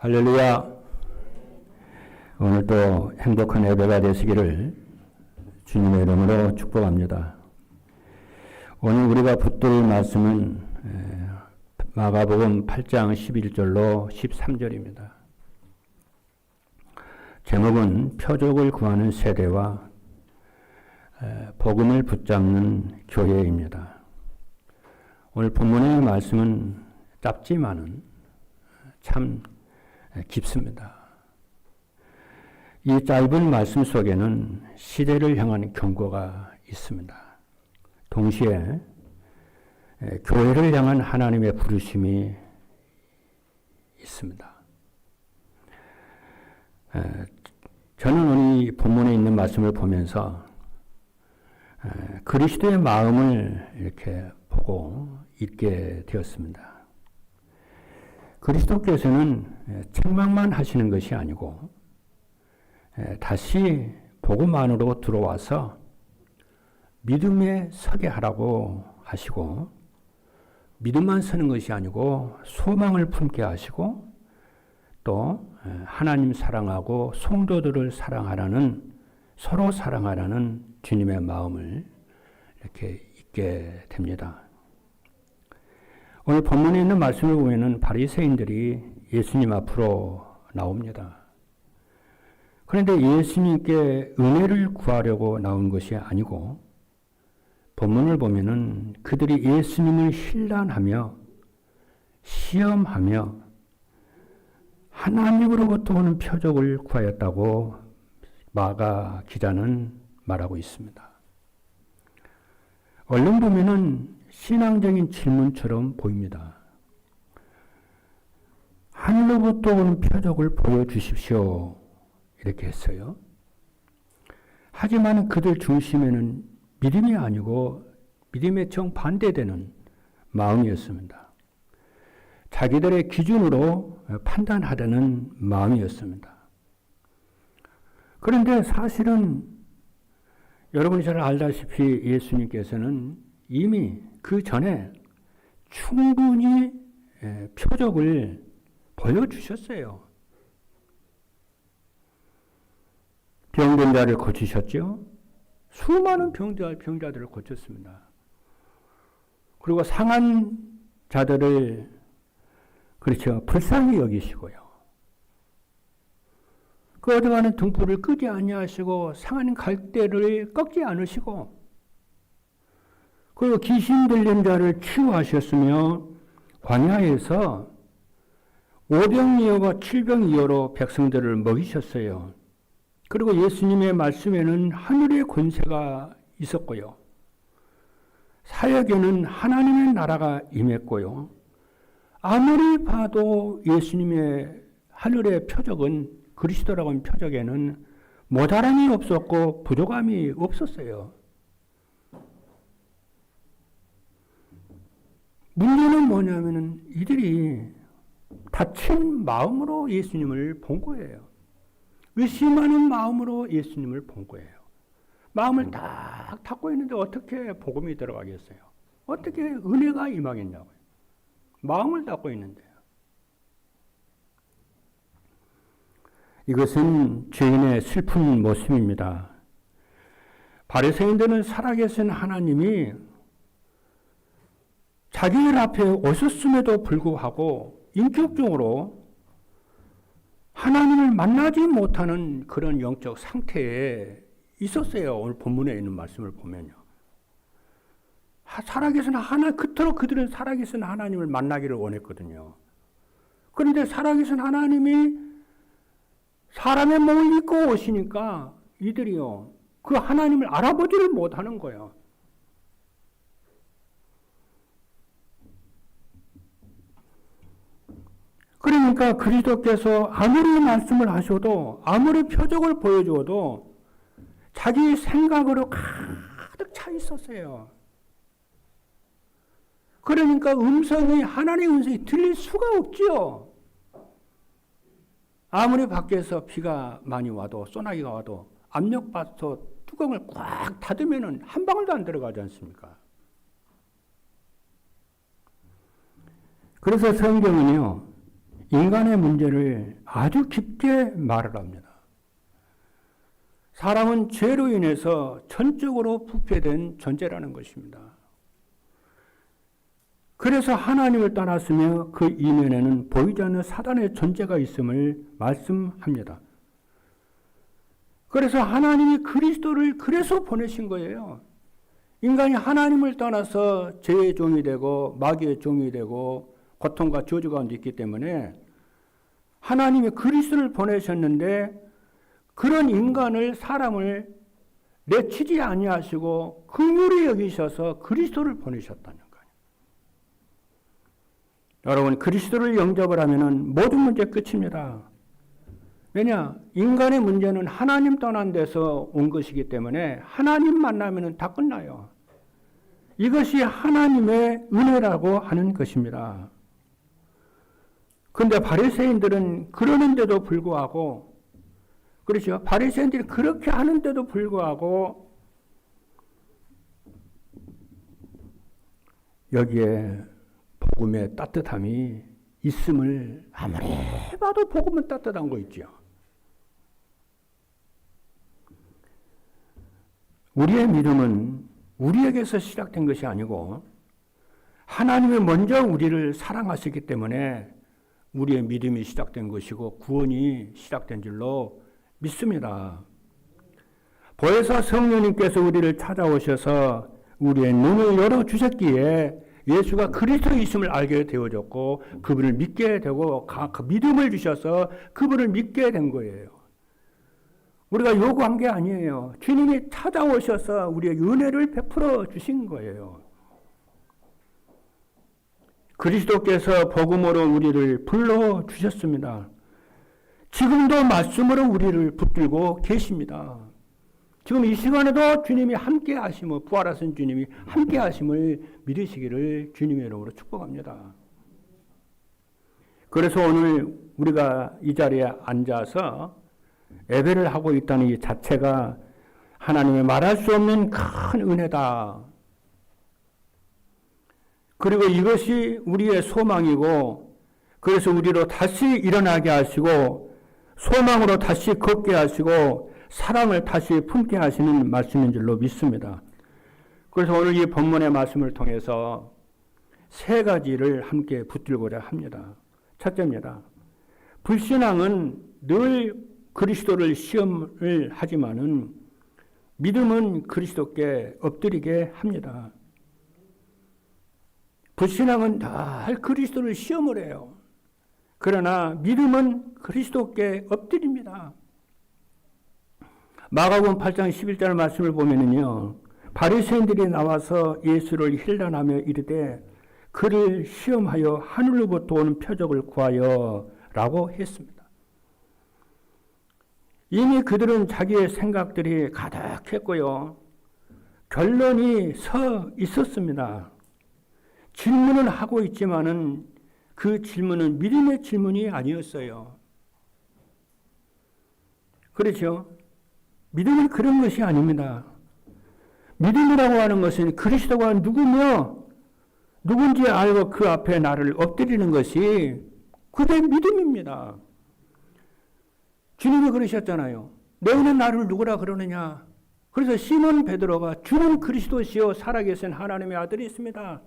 할렐루야. 오늘도 행복한 예배가 되시기를 주님의 이름으로 축복합니다. 오늘 우리가 붙들 말씀은 마가복음 8장 11절로 13절입니다. 제목은 표적을 구하는 세대와 복음을 붙잡는 교회입니다. 오늘 본문의 말씀은 짧지만은 참 깊습니다. 이 짧은 말씀 속에는 시대를 향한 경고가 있습니다. 동시에 교회를 향한 하나님의 부르심이 있습니다. 저는 오늘 이 본문에 있는 말씀을 보면서 그리스도의 마음을 이렇게 보고 읽게 되었습니다. 그리스도께서는 책망만 하시는 것이 아니고 다시 복음 안으로 들어와서 믿음에 서게 하라고 하시고, 믿음만 서는 것이 아니고 소망을 품게 하시고, 또 하나님 사랑하고 성도들을 사랑하라는, 서로 사랑하라는 주님의 마음을 이렇게 읽게 됩니다. 오늘 본문에 있는 말씀을 보면은 바리새인들이 예수님 앞으로 나옵니다. 그런데 예수님께 은혜를 구하려고 나온 것이 아니고, 본문을 보면은 그들이 예수님을 신란하며 시험하며 하나님으로부터 오는 표적을 구하였다고 마가 기자는 말하고 있습니다. 얼른 보면은 신앙적인 질문처럼 보입니다. 하늘로부터 오는 표적을 보여주십시오. 이렇게 했어요. 하지만 그들 중심에는 믿음이 아니고 믿음에 정반대되는 마음이었습니다. 자기들의 기준으로 판단하려는 마음이었습니다. 그런데 사실은 여러분이 잘 알다시피 예수님께서는 이미 그 전에 충분히 표적을 보여주셨어요. 병든 자를 고치셨죠. 수많은 병자들을 고쳤습니다. 그리고 상한 자들을 그렇죠, 불쌍히 여기시고요. 그 어디 가는 등불을 끄지 아니하시고 상한 갈대를 꺾지 않으시고, 그리고 귀신 들린 자를 치유하셨으며 광야에서 오병이어와 7병이어로 백성들을 먹이셨어요. 그리고 예수님의 말씀에는 하늘의 권세가 있었고요. 사역에는 하나님의 나라가 임했고요. 아무리 봐도 예수님의 하늘의 표적은, 그리스도라고 하는 표적에는 모자람이 없었고 부족함이 없었어요. 문제는 뭐냐면은 이들이 다친 마음으로 예수님을 본 거예요. 의심하는 마음으로 예수님을 본 거예요. 마음을 딱 닫고 있는데 어떻게 복음이 들어가겠어요? 어떻게 은혜가 임하겠냐고요. 마음을 닫고 있는데요. 이것은 죄인의 슬픈 모습입니다. 바리새인들은 살아계신 하나님이 자기들 앞에 오셨음에도 불구하고 인격적으로 하나님을 만나지 못하는 그런 영적 상태에 있었어요. 오늘 본문에 있는 말씀을 보면요. 그토록 그들은 살아계신 하나님을 만나기를 원했거든요. 그런데 살아계신 하나님이 사람의 몸을 입고 오시니까 이들이요, 그 하나님을 알아보지를 못하는 거예요. 그러니까 그리스도께서 아무리 말씀을 하셔도, 아무리 표적을 보여줘도 자기 생각으로 가득 차 있었어요. 그러니까 하나님의 음성이 들릴 수가 없지요. 아무리 밖에서 비가 많이 와도, 소나기가 와도 압력밥솥 뚜껑을 꽉 닫으면 한 방울도 안 들어가지 않습니까? 그래서 성경은요, 인간의 문제를 아주 깊게 말을 합니다. 사람은 죄로 인해서 전적으로 부패된 존재라는 것입니다. 그래서 하나님을 떠났으며 그 이면에는 보이지 않는 사단의 존재가 있음을 말씀합니다. 그래서 하나님이 그리스도를 그래서 보내신 거예요. 인간이 하나님을 떠나서 죄의 종이 되고 마귀의 종이 되고 고통과 저주 가운데 있기 때문에 하나님이 그리스도를 보내셨는데 그런 인간을 사람을 내치지 아니하시고 긍휼히 여기셔서 그리스도를 보내셨다는 거예요. 여러분 그리스도를 영접을 하면은 모든 문제 끝입니다. 왜냐? 인간의 문제는 하나님 떠난 데서 온 것이기 때문에 하나님 만나면은 다 끝나요. 이것이 하나님의 은혜라고 하는 것입니다. 그런데 바리새인들은 그러는데도 불구하고 그렇죠. 바리새인들이 그렇게 하는데도 불구하고 여기에 복음의 따뜻함이 있음을 아무리 봐도 복음은 따뜻한 거 있죠. 우리의 믿음은 우리에게서 시작된 것이 아니고 하나님이 먼저 우리를 사랑하시기 때문에 우리의 믿음이 시작된 것이고 구원이 시작된 줄로 믿습니다. 보혜사 성령님께서 우리를 찾아오셔서 우리의 눈을 열어주셨기에 예수가 그리스도이심을 알게 되어졌고 그분을 믿게 되고 그 믿음을 주셔서 그분을 믿게 된 거예요. 우리가 요구한 게 아니에요. 주님이 찾아오셔서 우리의 은혜를 베풀어 주신 거예요. 그리스도께서 복음으로 우리를 불러주셨습니다. 지금도 말씀으로 우리를 붙들고 계십니다. 지금 이 시간에도 주님이 함께 하심을, 부활하신 주님이 함께 하심을 믿으시기를 주님의 이름으로 축복합니다. 그래서 오늘 우리가 이 자리에 앉아서 예배를 하고 있다는 이 자체가 하나님의 말할 수 없는 큰 은혜다. 그리고 이것이 우리의 소망이고 그래서 우리로 다시 일어나게 하시고 소망으로 다시 걷게 하시고 사랑을 다시 품게 하시는 말씀인 줄로 믿습니다. 그래서 오늘 이 본문의 말씀을 통해서 세 가지를 함께 붙들고자 합니다. 첫째입니다. 불신앙은 늘 그리스도를 시험을 하지만은 믿음은 그리스도께 엎드리게 합니다. 불신앙은 늘 그리스도를 시험을 해요. 그러나 믿음은 그리스도께 엎드립니다. 마가복음 8장 11절 말씀을 보면은요. 바리새인들이 나와서 예수를 힐난하며 이르되 그를 시험하여 하늘로부터 오는 표적을 구하여 라고 했습니다. 이미 그들은 자기의 생각들이 가득했고요. 결론이 서 있었습니다. 질문은 하고 있지만은 그 질문은 믿음의 질문이 아니었어요. 그렇죠? 믿음은 그런 것이 아닙니다. 믿음이라고 하는 것은 그리스도가 누구며 누군지 알고 그 앞에 나를 엎드리는 것이 그게 믿음입니다. 주님이 그러셨잖아요. 너희는 나를 누구라 그러느냐? 그래서 시몬 베드로가 주는 그리스도시요 살아계신 하나님의 아들이 있습니다.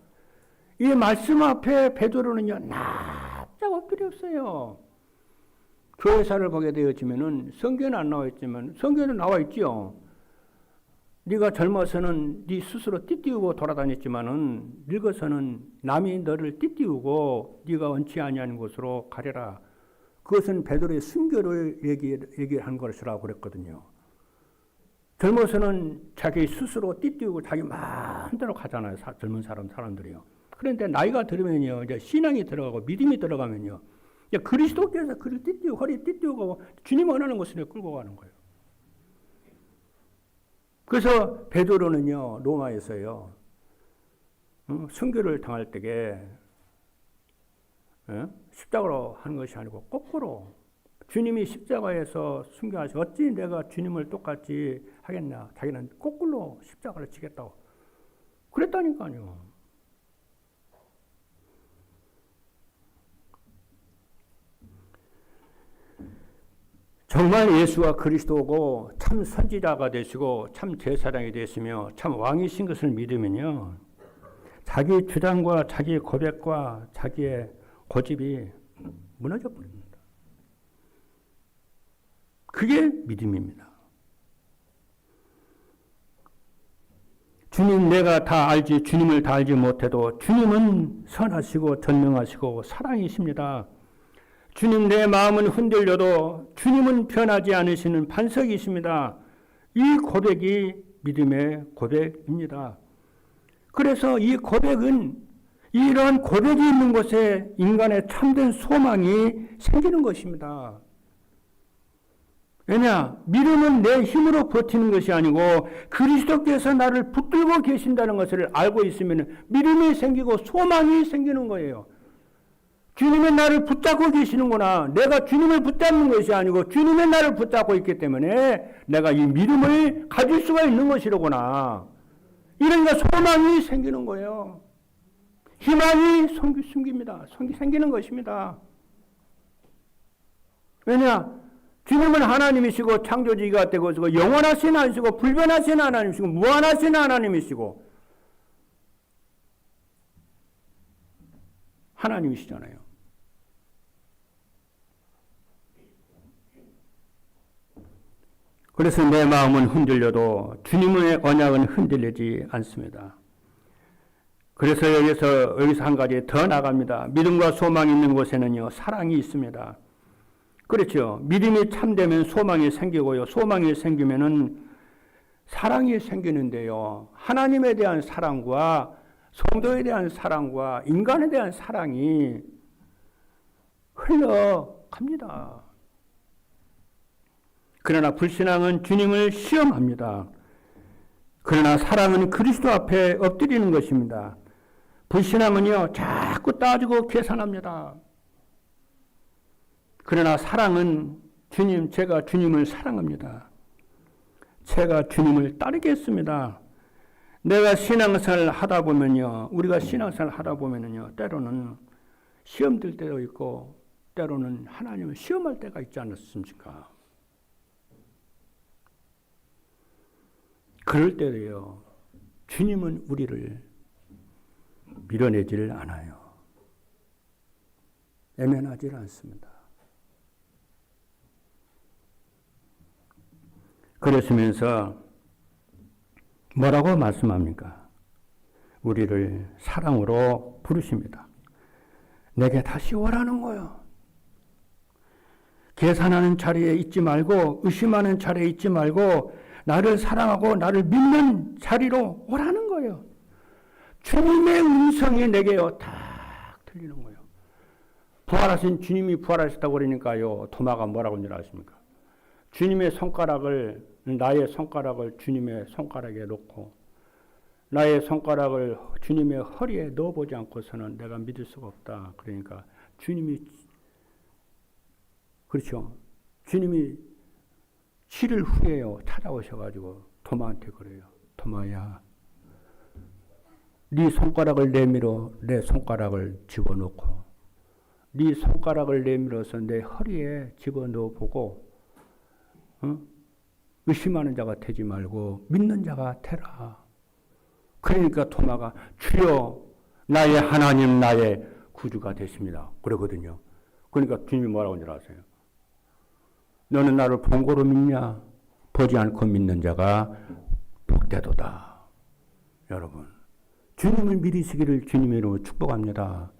이 말씀 앞에 베드로는요 납작 엎드렸어요. 교회사를 보게 되었지만은 성경은 안 나와 있지만 성경에는 나와 있지요. 네가 젊어서는 네 스스로 띠띠우고 돌아다녔지만은 늙어서는 남이 너를 띠띠우고 네가 원치 아니하는 곳으로 가려라. 그것은 베드로의 순교를 얘기한 것이라고 그랬거든요. 젊어서는 자기 스스로 띠띠우고 자기 마음대로 가잖아요. 젊은 사람들이요. 그런데 나이가 들으면요, 이제 신앙이 들어가고 믿음이 들어가면요, 이제 그리스도께서 그를 띠띠우고 허리 띠띠우고 주님 원하는 곳으로 끌고 가는 거예요. 그래서 베드로는요 로마에서요 순교를 당할 때에 십자가로 하는 것이 아니고 거꾸로 주님이 십자가에서 순교하시고 어찌 내가 주님을 똑같이 하겠냐. 자기는 거꾸로 십자가를 지겠다고 그랬다니까요. 정말 예수가 그리스도고 참 선지자가 되시고 참 제사장이 되시며 참 왕이신 것을 믿으면요, 자기 주장과 자기 고백과 자기의 고집이 무너져 버립니다. 그게 믿음입니다. 주님, 내가 다 알지, 주님을 다 알지 못해도 주님은 선하시고 전능하시고 사랑이십니다. 주님, 내 마음은 흔들려도 주님은 변하지 않으시는 반석이십니다. 이 고백이 믿음의 고백입니다. 그래서 이 고백은, 이러한 고백이 있는 곳에 인간의 참된 소망이 생기는 것입니다. 왜냐? 믿음은 내 힘으로 버티는 것이 아니고 그리스도께서 나를 붙들고 계신다는 것을 알고 있으면 믿음이 생기고 소망이 생기는 거예요. 주님이 나를 붙잡고 계시는구나. 내가 주님을 붙잡는 것이 아니고 주님이 나를 붙잡고 있기 때문에 내가 이 믿음을 가질 수가 있는 것이로구나. 이러니까 소망이 생기는 거예요. 희망이 생기는 것입니다. 왜냐? 주님은 하나님이시고 창조주가 되고 영원하신 하나님이시고 불변하신 하나님이시고 무한하신 하나님이시고 하나님이시잖아요. 그래서 내 마음은 흔들려도 주님의 언약은 흔들리지 않습니다. 그래서 여기서 한 가지 더 나갑니다. 믿음과 소망이 있는 곳에는요, 사랑이 있습니다. 그렇죠. 믿음이 참되면 소망이 생기고요. 소망이 생기면은 사랑이 생기는데요. 하나님에 대한 사랑과 성도에 대한 사랑과 인간에 대한 사랑이 흘러갑니다. 그러나 불신앙은 주님을 시험합니다. 그러나 사랑은 그리스도 앞에 엎드리는 것입니다. 불신앙은요, 자꾸 따지고 계산합니다. 그러나 사랑은 제가 주님을 사랑합니다. 제가 주님을 따르겠습니다. 내가 신앙생활을 하다 보면요, 우리가 신앙생활을 하다 보면요, 때로는 시험 들 때도 있고, 때로는 하나님을 시험할 때가 있지 않습니까? 그럴 때도요, 주님은 우리를 밀어내질 않아요. 애면하지 않습니다. 그러시면서 뭐라고 말씀합니까? 우리를 사랑으로 부르십니다. 내게 다시 오라는 거예요. 계산하는 자리에 있지 말고, 의심하는 자리에 있지 말고, 나를 사랑하고 나를 믿는 자리로 오라는 거예요. 주님의 음성이 내게요, 딱 들리는 거예요. 부활하신 주님이 부활하셨다고 그러니까요, 도마가 뭐라고 하는 줄 아십니까? 나의 손가락을 주님의 손가락에 놓고, 나의 손가락을 주님의 허리에 넣어보지 않고서는 내가 믿을 수가 없다. 그러니까 그렇죠. 주님이 7일 후에요, 찾아오셔가지고 도마한테 그래요. 도마야, 네 손가락을 내밀어 내 손가락을 집어넣고, 네 손가락을 내밀어서 내 허리에 집어넣어 보고, 의심하는 자가 되지 말고 믿는 자가 되라. 그러니까 도마가 주여 나의 하나님 나의 구주가 되십니다. 그러거든요. 그러니까 주님이 뭐라고 하는 줄 아세요? 너는 나를 본고로 믿냐? 보지 않고 믿는 자가 복되도다. 여러분, 주님을 믿으시기를 주님의 이름으로 축복합니다.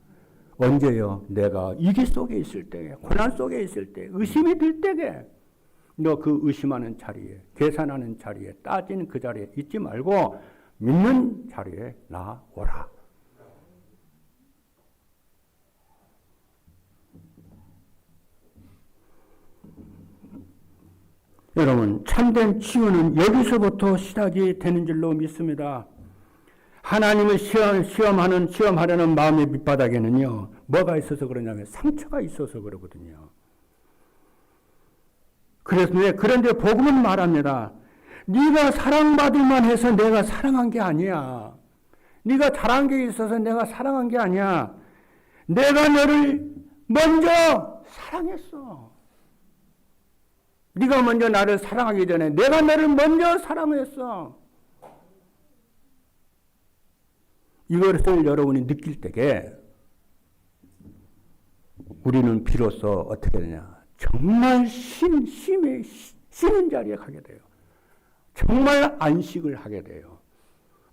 언제요? 내가 위기 속에 있을 때, 고난 속에 있을 때, 의심이 들 때에, 너 그 의심하는 자리에, 계산하는 자리에, 따지는 그 자리에 있지 말고 믿는 자리에 나오라. 여러분, 참된 치유는 여기서부터 시작이 되는 줄로 믿습니다. 하나님을 시험하려는 마음의 밑바닥에는요, 뭐가 있어서 그러냐면 상처가 있어서 그러거든요. 그런데 복음은 말합니다. 네가 사랑받을 만해서 내가 사랑한 게 아니야. 네가 잘한 게 있어서 내가 사랑한 게 아니야. 내가 너를 먼저 사랑했어. 네가 먼저 나를 사랑하기 전에 내가 너를 먼저 사랑했어. 이것을 여러분이 느낄 때에 우리는 비로소 어떻게 되냐. 정말 쉬는 자리에 가게 돼요. 정말 안식을 하게 돼요.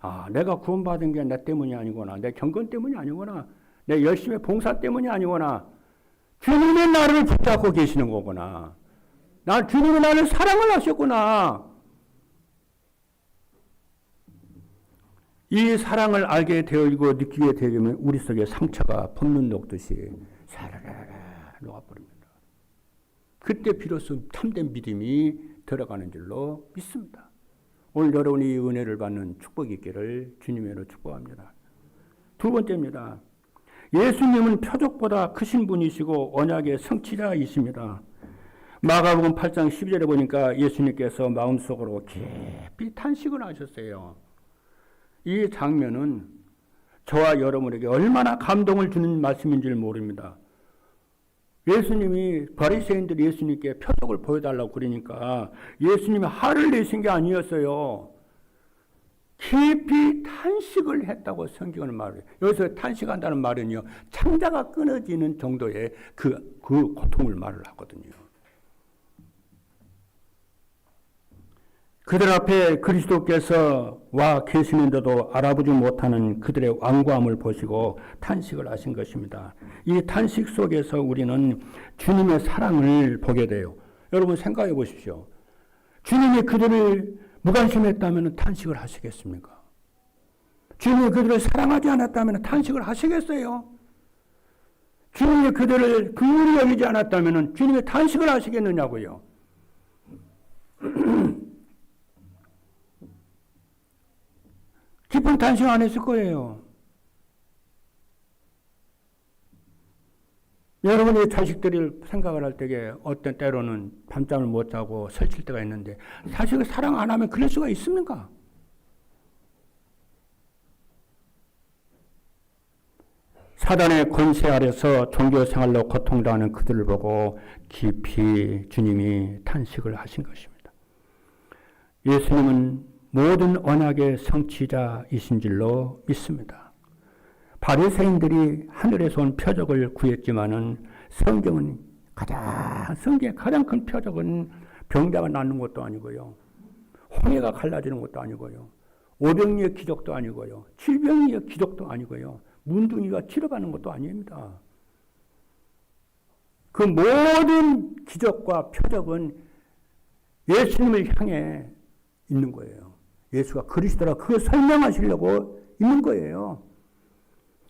아, 내가 구원받은 게 내 때문이 아니구나. 내 경건 때문이 아니구나. 내 열심히 봉사 때문이 아니구나. 주님이 나를 붙잡고 계시는 거구나. 주님이 나를 사랑을 하셨구나. 이 사랑을 알게 되고 느끼게 되면 우리 속에 상처가 폼눈 녹듯이 사라라라 녹아버립니다. 그때 비로소 참된 믿음이 들어가는 줄로 믿습니다. 오늘 여러분이 이 은혜를 받는 축복이 있기를 주님으로 축복합니다. 두 번째입니다. 예수님은 표적보다 크신 분이시고 언약의 성취자이십니다. 마가복음 8장 12절에 보니까 예수님께서 마음속으로 깊이 탄식을 하셨어요. 이 장면은 저와 여러분에게 얼마나 감동을 주는 말씀인 줄 모릅니다. 예수님이 바리새인들이 예수님께 표적을 보여달라고 그러니까 예수님이 화를 내신 게 아니었어요. 깊이 탄식을 했다고 성경은 말해요. 여기서 탄식한다는 말은요, 창자가 끊어지는 정도의 그 고통을 말을 하거든요. 그들 앞에 그리스도께서 와 계시는데도 알아보지 못하는 그들의 완고함을 보시고 탄식을 하신 것입니다. 이 탄식 속에서 우리는 주님의 사랑을 보게 돼요. 여러분 생각해 보십시오. 주님이 그들을 무관심했다면 탄식을 하시겠습니까? 주님이 그들을 사랑하지 않았다면 탄식을 하시겠어요? 주님이 그들을 긍휼히 여기지 않았다면 주님이 탄식을 하시겠느냐고요? 깊은 탄식 안 했을 거예요. 여러분의 자식들이 생각을 할 때에 어떤 때로는 밤잠을 못 자고 설칠 때가 있는데 자식을 사랑 안 하면 그럴 수가 있습니까? 사단의 권세 아래서 종교생활로 고통당하는 그들을 보고 깊이 주님이 탄식을 하신 것입니다. 예수님은 모든 언약의 성취자이신 줄로 믿습니다. 바리새인들이 하늘에서 온 표적을 구했지만은 성경의 가장 큰 표적은 병자가 낫는 것도 아니고요. 홍해가 갈라지는 것도 아니고요. 오병이의 기적도 아니고요. 질병의 기적도 아니고요. 문둥이가 치러가는 것도 아닙니다. 그 모든 기적과 표적은 예수님을 향해 있는 거예요. 예수가 그리스도라 그걸 설명하시려고 있는 거예요.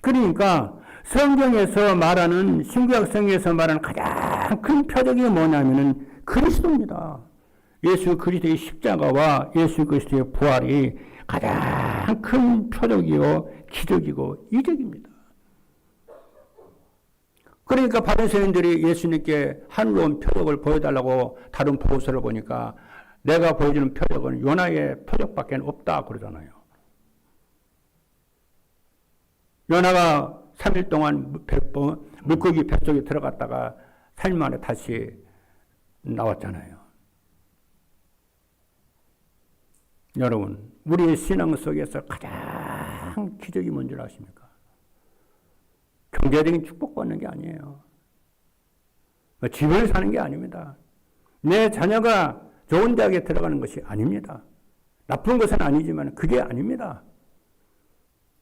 그러니까 성경에서 말하는 신구약 성경에서 말하는 가장 큰 표적이 뭐냐면은 그리스도입니다. 예수 그리스도의 십자가와 예수 그리스도의 부활이 가장 큰 표적이요 기적이고 이적입니다. 그러니까 바리새인들이 예수님께 하늘로 온 표적을 보여달라고 다른 보고서를 보니까 내가 보여주는 표적은 요나의 표적밖에 없다 그러잖아요. 요나가 3일 동안 물고기 뱃속에 들어갔다가 3일 만에 다시 나왔잖아요. 여러분, 우리의 신앙 속에서 가장 기적이 뭔 줄 아십니까? 경제적인 축복받는 게 아니에요. 집을 사는 게 아닙니다. 내 자녀가 좋은 대학에 들어가는 것이 아닙니다. 나쁜 것은 아니지만 그게 아닙니다.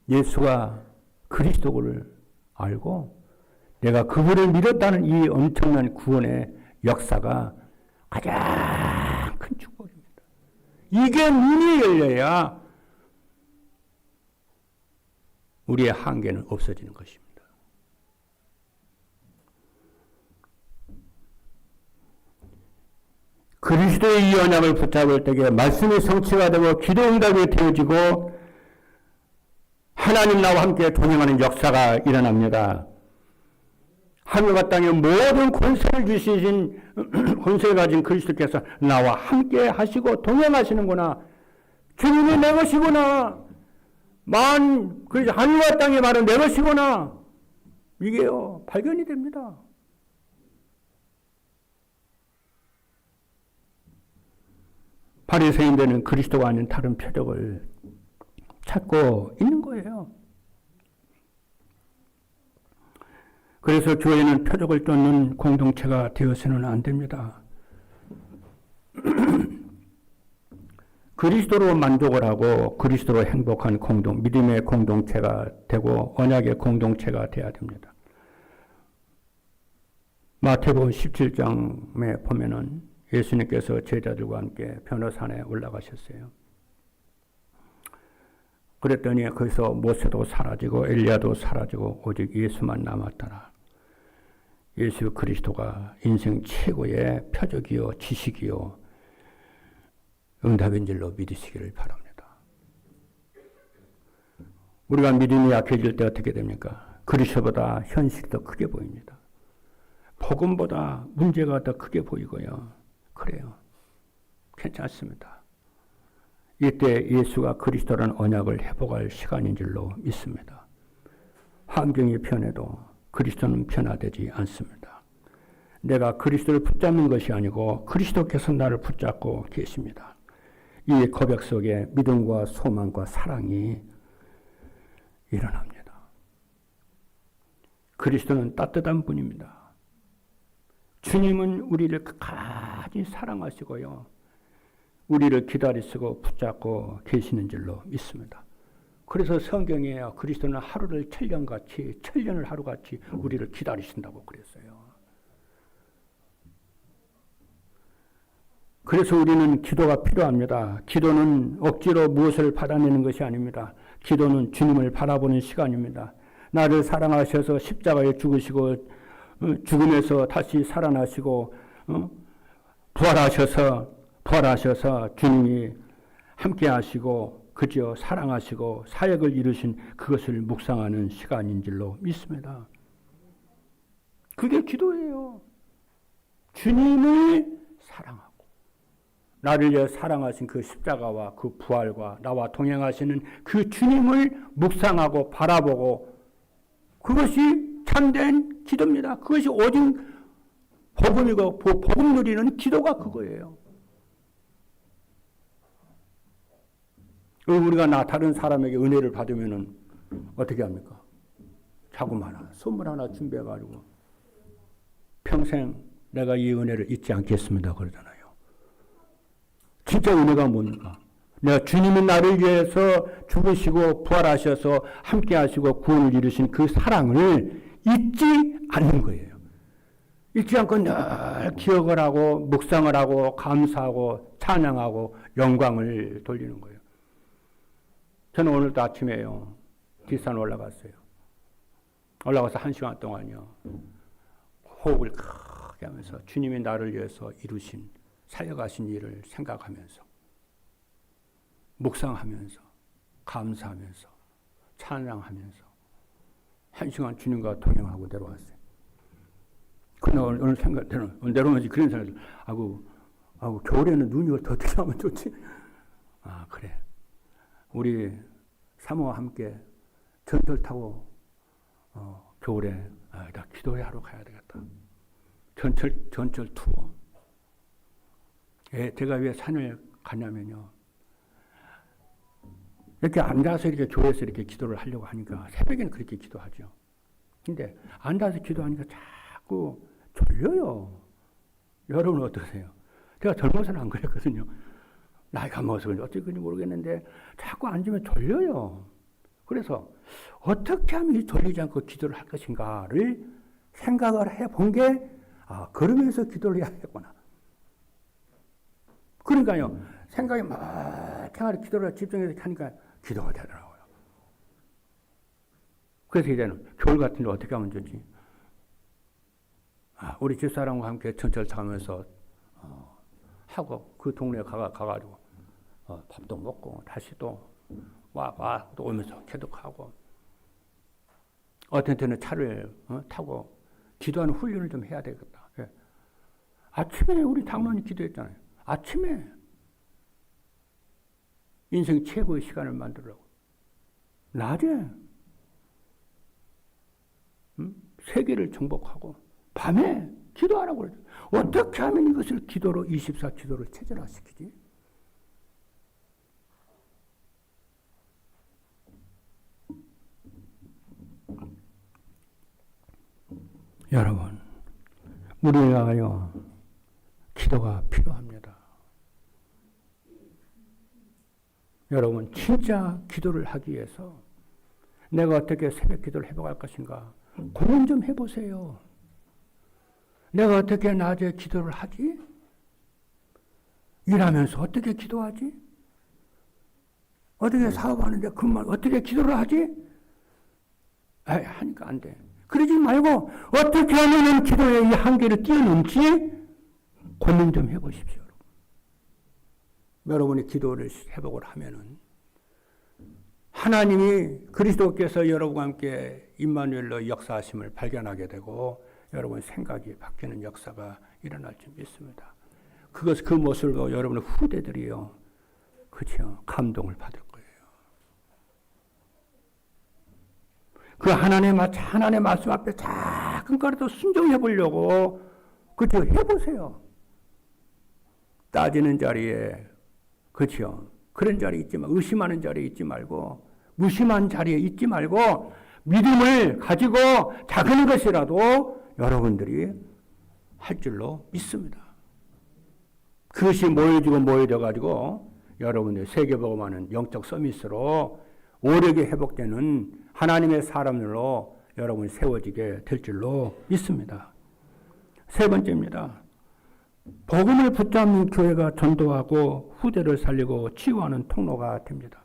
예수가 그리스도를 알고 내가 그분을 믿었다는 이 엄청난 구원의 역사가 가장 큰 축복입니다. 이게 눈이 열려야 우리의 한계는 없어지는 것입니다. 그리스도의 이 언약을 붙잡을 때에 말씀의 성취가 되고 기도 응답이 되어지고 하나님 나와 함께 동행하는 역사가 일어납니다. 하늘과 땅의 모든 권세를 주시신 권세를 가진 그리스도께서 나와 함께 하시고 동행하시는구나. 주님이 내 것이구나. 그래서 하늘과 땅의 말은 내 것이구나. 이게요 발견이 됩니다. 바리새인들은 그리스도가 아닌 다른 표적을 찾고 있는 거예요. 그래서 교회는 표적을 쫓는 공동체가 되어서는 안 됩니다. 그리스도로 만족을 하고 그리스도로 행복한 믿음의 공동체가 되고 언약의 공동체가 되어야 됩니다. 마태복음 17장에 보면은 예수님께서 제자들과 함께 변호산에 올라가셨어요. 그랬더니 거기서 모세도 사라지고 엘리야도 사라지고 오직 예수만 남았더라. 예수 그리스도가 인생 최고의 표적이요 지식이요 응답인 줄로 믿으시기를 바랍니다. 우리가 믿음이 약해질 때 어떻게 됩니까? 그리스도보다 현실이 더 크게 보입니다. 복음보다 문제가 더 크게 보이고요. 그래요. 괜찮습니다. 이때 예수가 그리스도라는 언약을 회복할 시간인 줄로 믿습니다. 환경이 변해도 그리스도는 변화되지 않습니다. 내가 그리스도를 붙잡는 것이 아니고 그리스도께서 나를 붙잡고 계십니다. 이 고백 속에 믿음과 소망과 사랑이 일어납니다. 그리스도는 따뜻한 분입니다. 주님은 우리를 끝까지 사랑하시고요. 우리를 기다리시고 붙잡고 계시는 줄로 믿습니다. 그래서 성경에 그리스도는 하루를 천년같이 천년을 하루같이 우리를 기다리신다고 그랬어요. 그래서 우리는 기도가 필요합니다. 기도는 억지로 무엇을 받아내는 것이 아닙니다. 기도는 주님을 바라보는 시간입니다. 나를 사랑하셔서 십자가에 죽으시고 죽음에서 다시 살아나시고 부활하셔서 주님이 함께 하시고 그저 사랑하시고 사역을 이루신 그것을 묵상하는 시간인 줄로 믿습니다. 그게 기도예요. 주님을 사랑하고 나를 위해 사랑하신 그 십자가와 그 부활과 나와 동행하시는 그 주님을 묵상하고 바라보고 그것이 참된 기도입니다. 그것이 오직 복음이고 복음 누리는 기도가 그거예요. 우리가 다른 사람에게 은혜를 받으면은 어떻게 합니까? 자금 하나, 선물 하나 준비해가지고 평생 내가 이 은혜를 잊지 않겠습니다. 그러잖아요. 진짜 은혜가 뭡니까? 내가 주님이 나를 위해서 죽으시고 부활하셔서 함께 하시고 구원을 이루신 그 사랑을 잊지 않는 거예요. 잊지 않고 늘 기억을 하고 묵상을 하고 감사하고 찬양하고 영광을 돌리는 거예요. 저는 오늘도 아침에요. 뒷산 올라갔어요. 올라가서 1시간 동안요. 호흡을 크게 하면서 주님이 나를 위해서 이루신 살려가신 일을 생각하면서 묵상하면서 감사하면서 찬양하면서 1시간 주님과 동행하고 내려왔어요. 그날 오늘 생각대로 내려오면서 그런 생각이 아고 겨울에는 눈이 어떻게 하면 좋지? 아 그래. 우리 사모와 함께 전철 타고 겨울에 나 기도회 하러 가야 되겠다. 전철 투어. 제가 왜 산을 가냐면요. 이렇게 앉아서 이렇게 교회에서 이렇게 기도를 하려고 하니까 새벽에는 그렇게 기도하죠. 근데 앉아서 기도하니까 자꾸 졸려요. 여러분 어떠세요? 제가 젊어서는 안 그랬거든요. 나이가 먹어서 어떻게 그런지 모르겠는데 자꾸 앉으면 졸려요. 그래서 어떻게 하면 이 졸리지 않고 기도를 할 것인가를 생각을 해본 게 걸으면서 기도를 해야겠구나. 그러니까요. 생각이 막 기도를 집중해서 하니까 기도가 되더라고요. 그래서 이제는 겨울 같은 데 어떻게 하면 좋지? 우리 집사람과 함께 전철 타면서 하고 그 동네에 가가지고 밥도 먹고 다시 또 또 오면서 기도하고 어떤 때는 차를 타고 기도하는 훈련을 좀 해야 되겠다. 예. 아침에 우리 장로님 기도했잖아요. 아침에 인생 최고의 시간을 만들라고. 낮에 세계를 정복하고 밤에 기도하라고 그러죠. 어떻게 하면 이것을 기도로 24 기도를 체질화시키지? 여러분, 우리가요, 기도가 필요합니다. 여러분, 진짜 기도를 하기 위해서 내가 어떻게 새벽 기도를 회복할 것인가 고민 좀 해보세요. 내가 어떻게 낮에 기도를 하지? 일하면서 어떻게 기도하지? 어떻게 사업하는데 그말 어떻게 기도를 하지? 하니까 안 돼. 그러지 말고 어떻게 하면 기도의 이 한계를 뛰어넘지? 고민 좀 해보십시오. 여러분이 기도를 회복을 하면은 하나님이 그리스도께서 여러분과 함께 임마누엘로 역사하심을 발견하게 되고 여러분 생각이 바뀌는 역사가 일어날 줄 믿습니다. 그 모습을 보고 여러분의 후대들이요, 그렇죠, 감동을 받을 거예요. 그 하나님의 말씀 앞에 작은 거라도 순종해 보려고 그렇죠, 해보세요. 따지는 자리에, 그렇죠, 그런 자리에 있지 말고, 의심하는 자리에 있지 말고, 무심한 자리에 있지 말고 믿음을 가지고 작은 것이라도 여러분들이 할 줄로 믿습니다. 그것이 모여져 가지고 여러분들 세계복음하는 영적 서밋으로 오력이 회복되는 하나님의 사람들로 여러분이 세워지게 될 줄로 믿습니다. 세 번째입니다. 복음을 붙잡는 교회가 전도하고 후대를 살리고 치유하는 통로가 됩니다.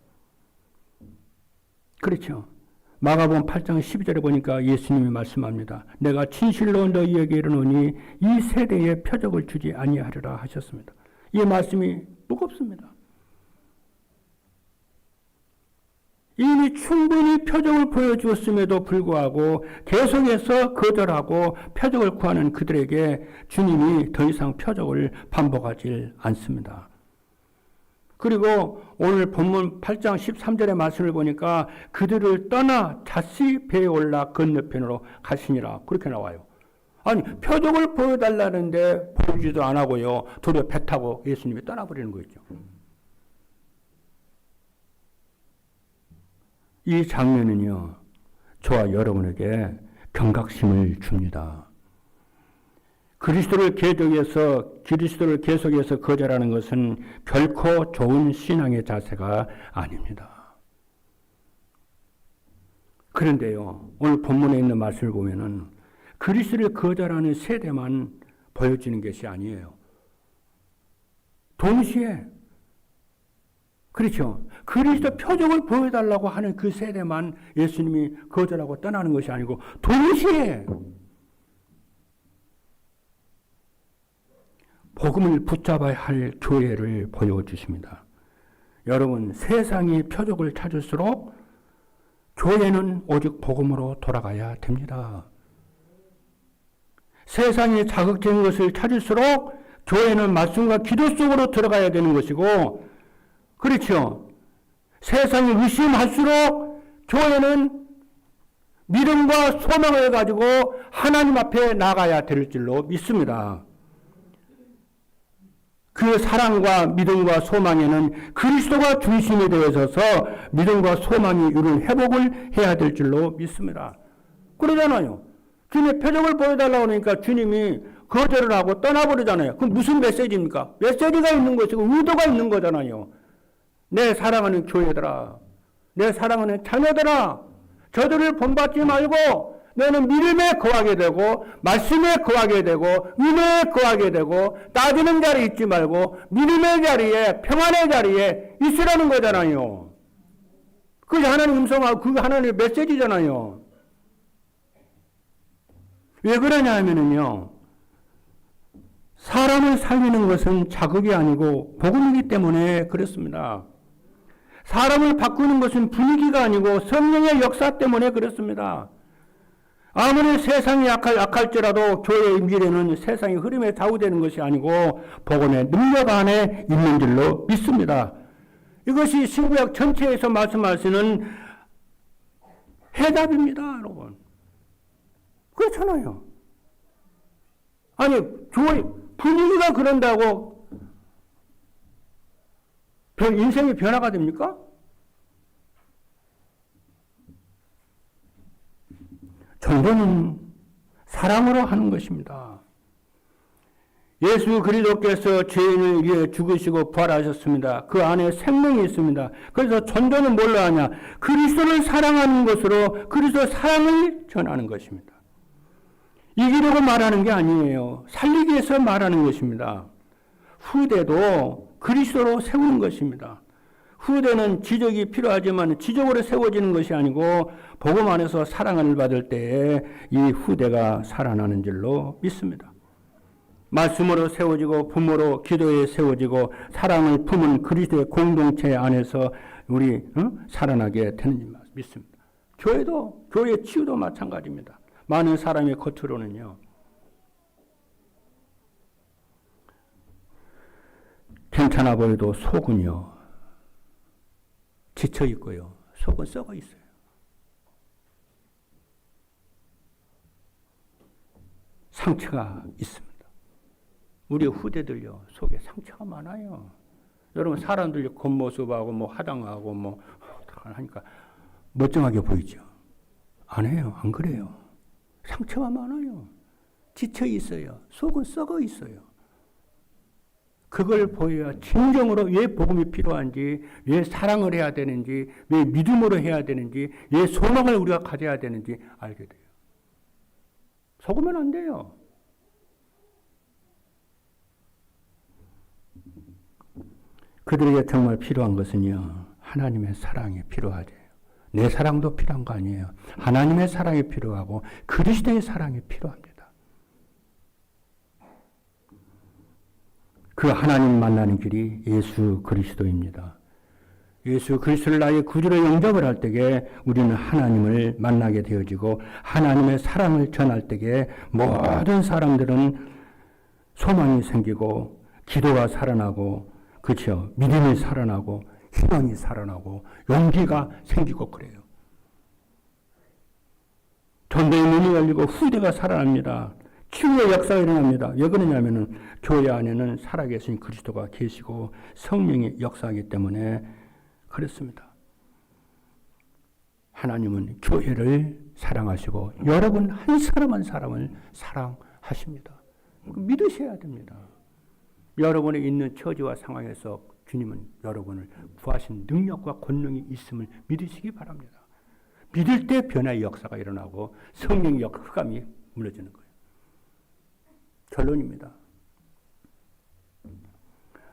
그렇죠. 마가복음 8장 12절에 보니까 예수님이 말씀합니다. 내가 진실로 너희에게 이르노니 이 세대에 표적을 주지 아니하리라 하셨습니다. 이 말씀이 무겁습니다. 이미 충분히 표적을 보여주었음에도 불구하고 계속해서 거절하고 표적을 구하는 그들에게 주님이 더 이상 표적을 반복하지 않습니다. 그리고 오늘 본문 8장 13절의 말씀을 보니까 그들을 떠나 다시 배에 올라 건너편으로 가시니라 그렇게 나와요. 아니 표적을 보여달라는데 보여주지도 안 하고요. 도리어 배 타고 예수님이 떠나버리는 거죠. 이 장면은요, 저와 여러분에게 경각심을 줍니다. 그리스도를 계속해서 거절하는 것은 결코 좋은 신앙의 자세가 아닙니다. 그런데요, 오늘 본문에 있는 말씀을 보면은 그리스도를 거절하는 세대만 보여지는 것이 아니에요. 동시에, 그렇죠, 그리스도 표적을 보여달라고 하는 그 세대만 예수님이 거절하고 떠나는 것이 아니고 동시에 복음을 붙잡아야 할 교회를 보여주십니다. 여러분, 세상이 표적을 찾을수록 교회는 오직 복음으로 돌아가야 됩니다. 세상이 자극적인 것을 찾을수록 교회는 말씀과 기도 속으로 들어가야 되는 것이고, 그렇죠. 세상이 의심할수록 교회는 믿음과 소망을 가지고 하나님 앞에 나가야 될 줄로 믿습니다. 그 사랑과 믿음과 소망에는 그리스도가 중심이 되어 있어서 믿음과 소망이 이룬 회복을 해야 될 줄로 믿습니다. 그러잖아요. 주님의 표적을 보여달라고 하니까 주님이 거절을 하고 떠나버리잖아요. 그럼 무슨 메시지입니까? 메시지가 있는 것이고 의도가 있는 거잖아요. 내 사랑하는 교회들아, 내 사랑하는 자녀들아, 저들을 본받지 말고 너는 믿음에 거하게 되고 말씀에 거하게 되고 은혜에 거하게 되고 따지는 자리에 있지 말고 믿음의 자리에 평안의 자리에 있으라는 거잖아요. 그게 하나님 음성하고 그게 하나님의 메시지잖아요. 왜 그러냐 하면은요, 사람을 살리는 것은 자극이 아니고 복음이기 때문에 그렇습니다. 사람을 바꾸는 것은 분위기가 아니고 성령의 역사 때문에 그렇습니다. 아무리 세상이 약할지라도 교회의 미래는 세상의 흐름에 좌우되는 것이 아니고 복음의 능력 안에 있는 줄로 믿습니다. 이것이 신구약 전체에서 말씀하시는 해답입니다, 여러분. 그렇잖아요. 아니, 교회 분위기가 그런다고 인생의 변화가 됩니까? 전도는 사랑으로 하는 것입니다. 예수 그리스도께서 죄인을 위해 죽으시고 부활하셨습니다. 그 안에 생명이 있습니다. 그래서 전도는 뭘로 하냐? 그리스도를 사랑하는 것으로 그리스도 사랑을 전하는 것입니다. 이기려고 말하는 게 아니에요. 살리기 위해서 말하는 것입니다. 후대도 그리스도로 세우는 것입니다. 후대는 지적이 필요하지만 지적으로 세워지는 것이 아니고 복음 안에서 사랑을 받을 때에 이 후대가 살아나는 줄로 믿습니다. 말씀으로 세워지고 부모로 기도에 세워지고 사랑을 품은 그리스도의 공동체 안에서 우리 살아나게 되는 줄 믿습니다. 교회도 교회 치유도 마찬가지입니다. 많은 사람의 겉으로는요. 괜찮아 보여도 속은요. 지쳐 있고요. 속은 썩어 있어요. 상처가 있습니다. 우리 후대들요. 속에 상처가 많아요. 여러분 사람들이 겉모습하고 뭐 화장하고 뭐 하니까 멀쩡하게 보이죠. 안 해요. 안 그래요. 상처가 많아요. 지쳐 있어요. 속은 썩어 있어요. 그걸 보여야 진정으로 왜 복음이 필요한지, 왜 사랑을 해야 되는지, 왜 믿음으로 해야 되는지, 왜 소망을 우리가 가져야 되는지 알게 돼요. 속으면 안 돼요. 그들에게 정말 필요한 것은요, 하나님의 사랑이 필요하죠. 내 사랑도 필요한 거 아니에요. 하나님의 사랑이 필요하고 그리스도의 사랑이 필요합니다. 그 하나님 만나는 길이 예수 그리스도입니다. 예수 그리스도를 나의 구주로 영접을 할 때에 우리는 하나님을 만나게 되어지고 하나님의 사랑을 전할 때에 모든 사람들은 소망이 생기고 기도가 살아나고 그렇죠. 믿음이 살아나고 희망이 살아나고 용기가 생기고 그래요. 전도의 문이 열리고 후대가 살아납니다. 치유의 역사가 일어납니다. 왜 그러냐면은 교회 안에는 살아계신 그리스도가 계시고 성령이 역사하기 때문에 그렇습니다. 하나님은 교회를 사랑하시고 여러분 한 사람 한 사람을 사랑하십니다. 믿으셔야 됩니다. 여러분의 있는 처지와 상황에서 주님은 여러분을 구하신 능력과 권능이 있음을 믿으시기 바랍니다. 믿을 때 변화의 역사가 일어나고 성령의 흑암이 무너지는 거예요. 결론입니다.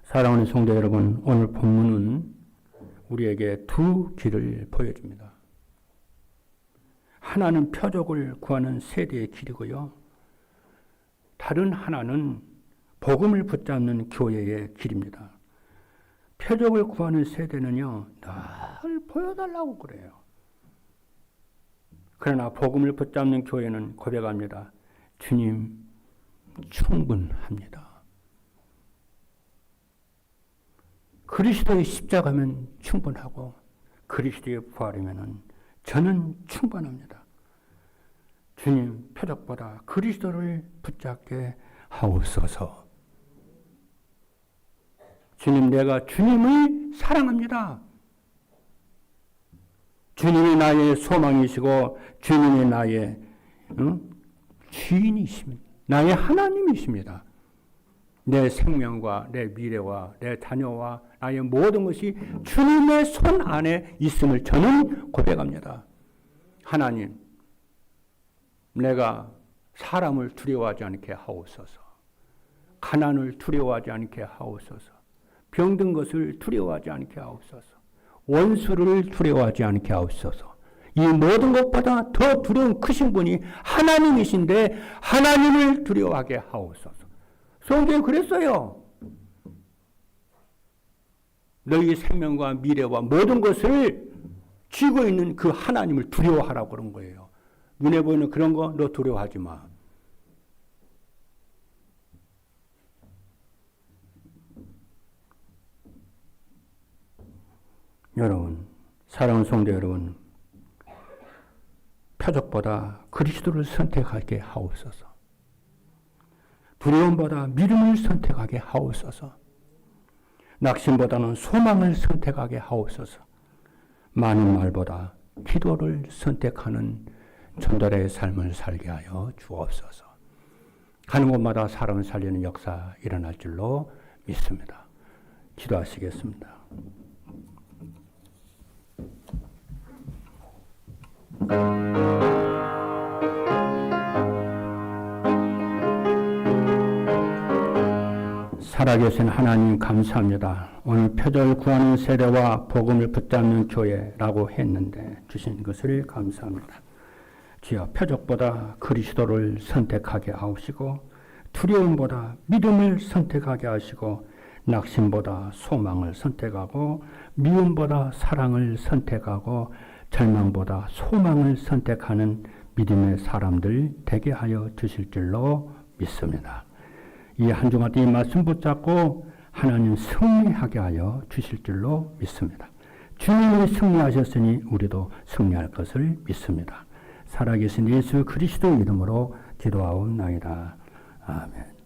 사랑하는 성도 여러분, 오늘 본문은 우리에게 두 길을 보여줍니다. 하나는 표적을 구하는 세대의 길이고요. 다른 하나는 복음을 붙잡는 교회의 길입니다. 표적을 구하는 세대는요, 늘 보여달라고 그래요. 그러나 복음을 붙잡는 교회는 고백합니다. 주님, 충분합니다. 그리스도의 십자가면 충분하고 그리스도의 부활이면 저는 충분합니다. 주님, 표적보다 그리스도를 붙잡게 하옵소서. 주님, 내가 주님을 사랑합니다. 주님이 나의 소망이시고 주님이 나의 주인이십니다. 나의 하나님이십니다. 내 생명과 내 미래와 내 자녀와 나의 모든 것이 주님의 손 안에 있음을 저는 고백합니다. 하나님, 내가 사람을 두려워하지 않게 하옵소서. 가난을 두려워하지 않게 하옵소서. 병든 것을 두려워하지 않게 하옵소서. 원수를 두려워하지 않게 하옵소서. 이 모든 것보다 더 두려운 크신 분이 하나님이신데 하나님을 두려워하게 하옵소서. 성경에 그랬어요. 너희 생명과 미래와 모든 것을 쥐고 있는 그 하나님을 두려워하라고 그런 거예요. 눈에 보이는 그런 거 너 두려워하지 마. 여러분, 사랑하는 성도 여러분, 표적보다 그리스도를 선택하게 하옵소서. 두려움보다 믿음을 선택하게 하옵소서. 낙심보다는 소망을 선택하게 하옵소서. 많은 말보다 기도를 선택하는 전도자의 삶을 살게 하여 주옵소서. 가는 곳마다 사람을 살리는 역사 일어날 줄로 믿습니다. 기도하시겠습니다. 살아계신 하나님 감사합니다. 오늘 표절 구하는 세대와 복음을 붙잡는 교회라고 했는데 주신 것을 감사합니다. 주여, 표적보다 그리스도를 선택하게 하시고 두려움보다 믿음을 선택하게 하시고 낙심보다 소망을 선택하고 미움보다 사랑을 선택하고 절망보다 소망을 선택하는 믿음의 사람들 되게 하여 주실 줄로 믿습니다. 이 한 주간 이 말씀 붙잡고 하나님 승리하게 하여 주실 줄로 믿습니다. 주님이 승리하셨으니 우리도 승리할 것을 믿습니다. 살아계신 예수 그리스도 이름으로 기도하옵나이다. 아멘.